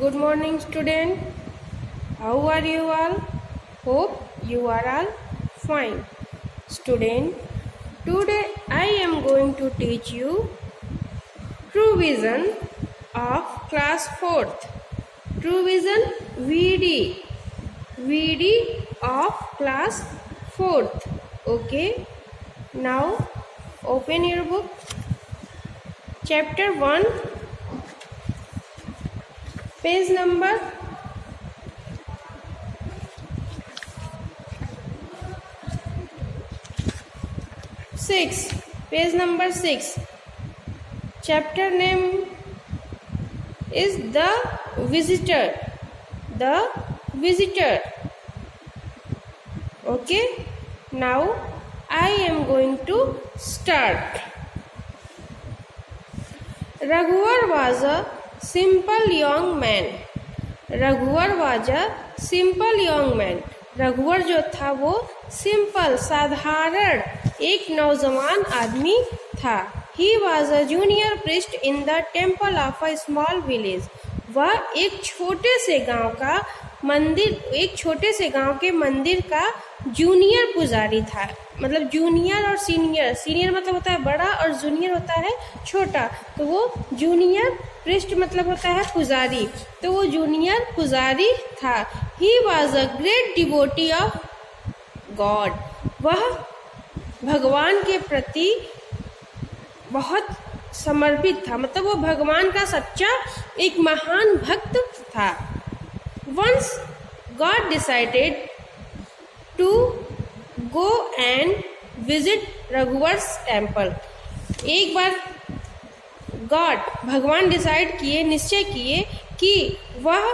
Good morning, student. How are you all? Hope you are all fine. Student, today I am going to teach you True Vision of class 4th. True Vision VD. VD of class 4th. Okay. Now open your book. Chapter 1. Page number 6. Page number 6. Chapter name is The Visitor. The Visitor. Okay. Now I am going to start. Raghuvar was a simple young man. रघुवर was a simple young man. रघुवर जो था वो simple साधारण एक नौजवान आदमी था. He was a junior priest in the temple of a small village. वह एक छोटे से गांव के मंदिर का जूनियर पुजारी था. मतलब जूनियर और सीनियर. सीनियर मतलब होता है बड़ा और जूनियर होता है छोटा. तो वो जूनियर प्रीस्ट मतलब होता है पुजारी. तो वो जूनियर पुजारी था. He was a great devotee of God. वह भगवान के प्रति बहुत समर्पित था. मतलब वो भगवान का सच्चा एक महान भक्त था. Once God decided to go and visit Raghuvar's temple. एक बार गॉड भगवान निश्चय किए कि वह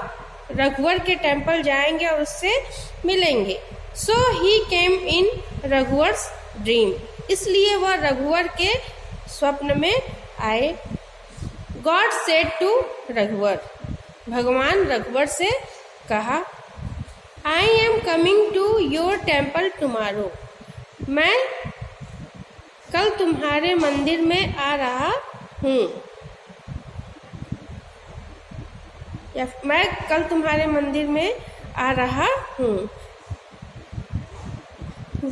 रघुवर के टेम्पल जाएंगे और उससे मिलेंगे. So he came in Raghuvar's dream. इसलिए वह रघुवर के स्वप्न में आए. गॉड सेड टू रघुवर. भगवान रघुवर से कहा, I am coming to your temple tomorrow. मैं कल तुम्हारे मंदिर में आ रहा हूँ. मैं कल तुम्हारे मंदिर में आ रहा हूँ.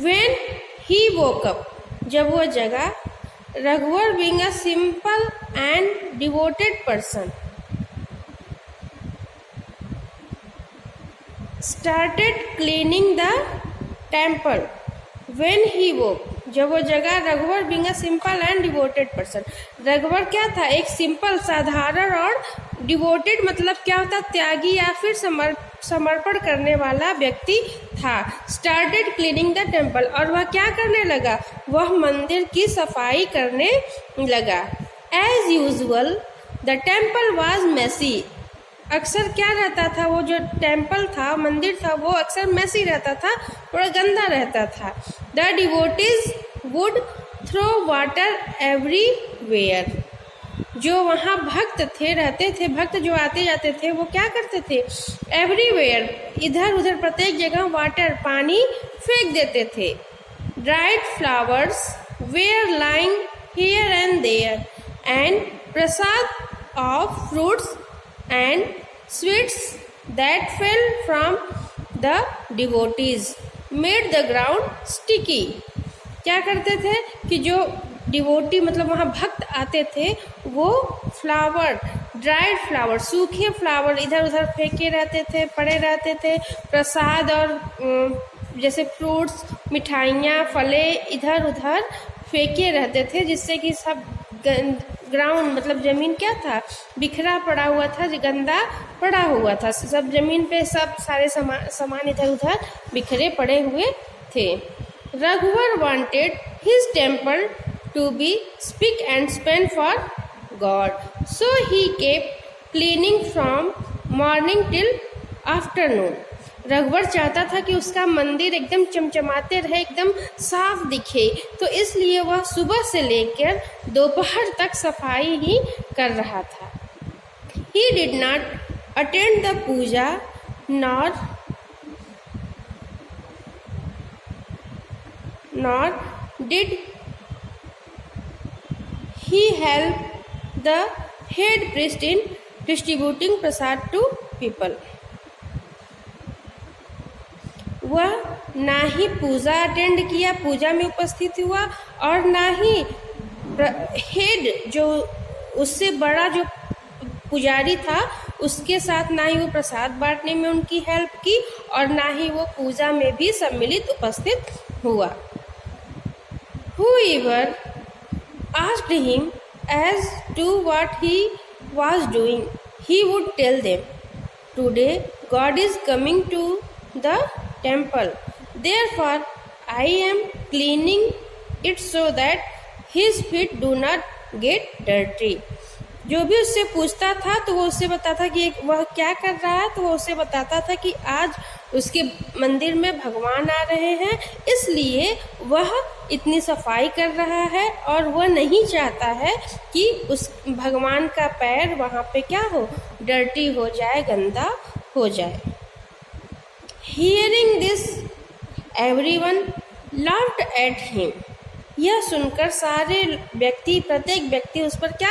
When he woke up, जब वो जगा, रघुवर being a simple and devoted person started cleaning the temple. When he woke, जब वो जगह, रघुवर being a simple and devoted person. रघुवर क्या था? एक सिंपल साधारण और डिवोटेड मतलब क्या होता? त्यागी या फिर समर्पण करने वाला व्यक्ति था. Started cleaning the temple. और वह क्या करने लगा? वह मंदिर की सफाई करने लगा. As usual the temple was messy. अक्सर क्या रहता था? वो जो टेम्पल था, मंदिर था, वो अक्सर मेसी रहता था, थोड़ा गंदा रहता था. The devotees would throw water everywhere. जो वहाँ भक्त रहते थे, भक्त जो आते जाते थे, वो क्या करते थे? एवरीवेयर, इधर उधर प्रत्येक जगह वाटर, पानी फेंक देते थे. Dried flowers were lying here and there and prasad of fruits and sweets that fell from the devotees made the ground sticky. क्या करते थे कि जो डिवोटी मतलब वहाँ भक्त आते थे, वो फ्लावर, ड्राइड फ्लावर, सूखे फ्लावर इधर उधर फेंके रहते थे, पड़े रहते थे. प्रसाद और जैसे फ्रूट्स, मिठाइयाँ, फले इधर उधर फेंके रहते थे, जिससे कि सब ग्राउंड मतलब जमीन क्या था? बिखरा पड़ा हुआ था, गंदा पड़ा हुआ था. सब जमीन पे सब सारे सामान इधर उधर बिखरे पड़े हुए थे. रघुवर wanted his temple to be spick and span for god. So he kept cleaning from morning till afternoon. रघुवर चाहता था कि उसका मंदिर एकदम चमचमाते रहे, एकदम साफ दिखे. तो इसलिए वह सुबह से लेकर दोपहर तक सफाई ही कर रहा था. He did not attend the Puja nor did he help the head priest in distributing prasad to people. वह ना ही पूजा अटेंड किया, पूजा में उपस्थित हुआ, और ना ही हेड जो उससे बड़ा जो पुजारी था उसके साथ ना ही वो प्रसाद बांटने में उनकी हेल्प की, और ना ही वो पूजा में भी सम्मिलित उपस्थित हुआ. Whoever asked him as to what he was doing, he would tell them, "Today God is coming to the temple. Therefore, I am cleaning it so that his feet do not get dirty." जो भी उससे पूछता था तो वो उससे बताता कि वह क्या कर रहा है, तो वो उससे बताता था कि आज उसके मंदिर में भगवान आ रहे हैं, इसलिए वह इतनी सफाई कर रहा है, और वह नहीं चाहता है कि उस भगवान का पैर वहाँ पे क्या हो, डर्टी हो जाए, गंदा हो जाए. Hearing this, everyone laughed at him. यह सुनकर सारे व्यक्ति, प्रत्येक व्यक्ति उस पर क्या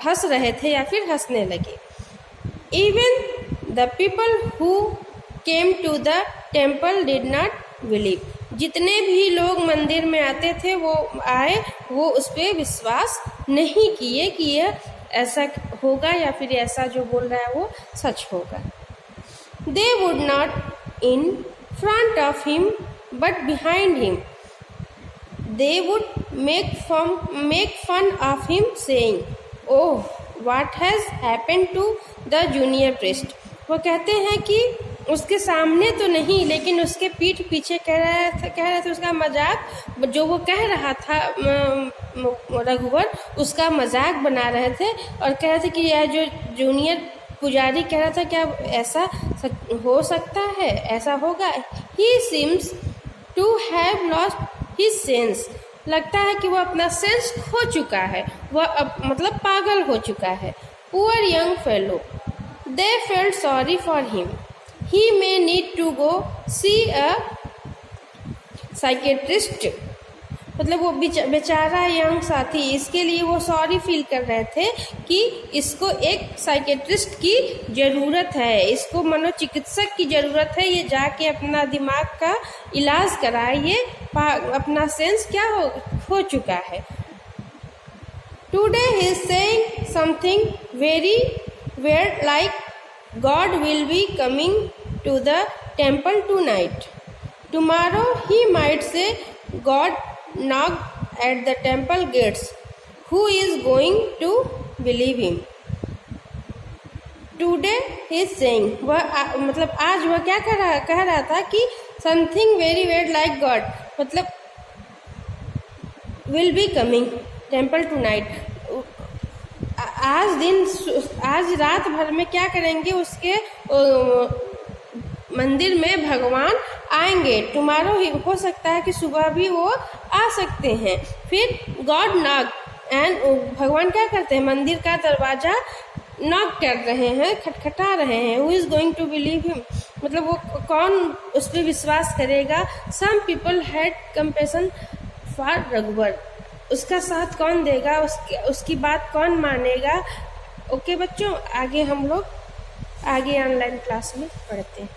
हंस रहे थे या फिर हंसने लगे. Even the people who came to the temple did not believe. जितने भी लोग मंदिर में आते थे वो उस पर विश्वास नहीं किए कि यह ऐसा होगा या फिर ऐसा जो बोल रहा है वो सच होगा. They would not in front of him but behind him. They would make fun of him, saying, "Oh, what has happened to the junior priest?" वो कहते हैं कि उसके सामने तो नहीं, लेकिन उसके पीठ पीछे कह रहे थे उसका मजाक, जो वो कह रहा था रघुवर, उसका मजाक बना रहे थे, और कह रहे थे कि यह जो जूनियर पुजारी कह रहा था क्या ऐसा हो सकता है, ऐसा होगा. He seems to have lost his sense. लगता है कि वो अपना सेंस खो चुका है, वह अब मतलब पागल हो चुका है. Poor young fellow. They felt sorry for him. He may need to go see a psychiatrist. मतलब वो बेचारा यंग साथी, इसके लिए वो सॉरी फील कर रहे थे कि इसको एक साइकेट्रिस्ट की ज़रूरत है, इसको मनोचिकित्सक की ज़रूरत है, ये जाके अपना दिमाग का इलाज कराए, ये अपना सेंस क्या हो चुका है. Today he is saying something very weird like God will be coming to the temple tonight. Tomorrow he might say God knocked at the temple gates. Who is going to believe him? Today he is saying, वह मतलब आज वह क्या कह रहा था कि something very weird like God, मतलब will be coming temple tonight. आज रात भर में क्या करेंगे, उसके मंदिर में भगवान आएंगे. टुमारो हो सकता है कि सुबह भी वो आ सकते हैं. फिर गॉड नॉक, एंड भगवान क्या करते हैं, मंदिर का दरवाजा नॉक कर रहे हैं, खटखटा रहे हैं. Who is going to believe him, मतलब वो कौन उस पर विश्वास करेगा. Some people had compassion for रघुवर, उसका साथ कौन देगा, उसकी बात कौन मानेगा. ओके बच्चों, आगे हम लोग ऑनलाइन क्लास में पढ़ते हैं.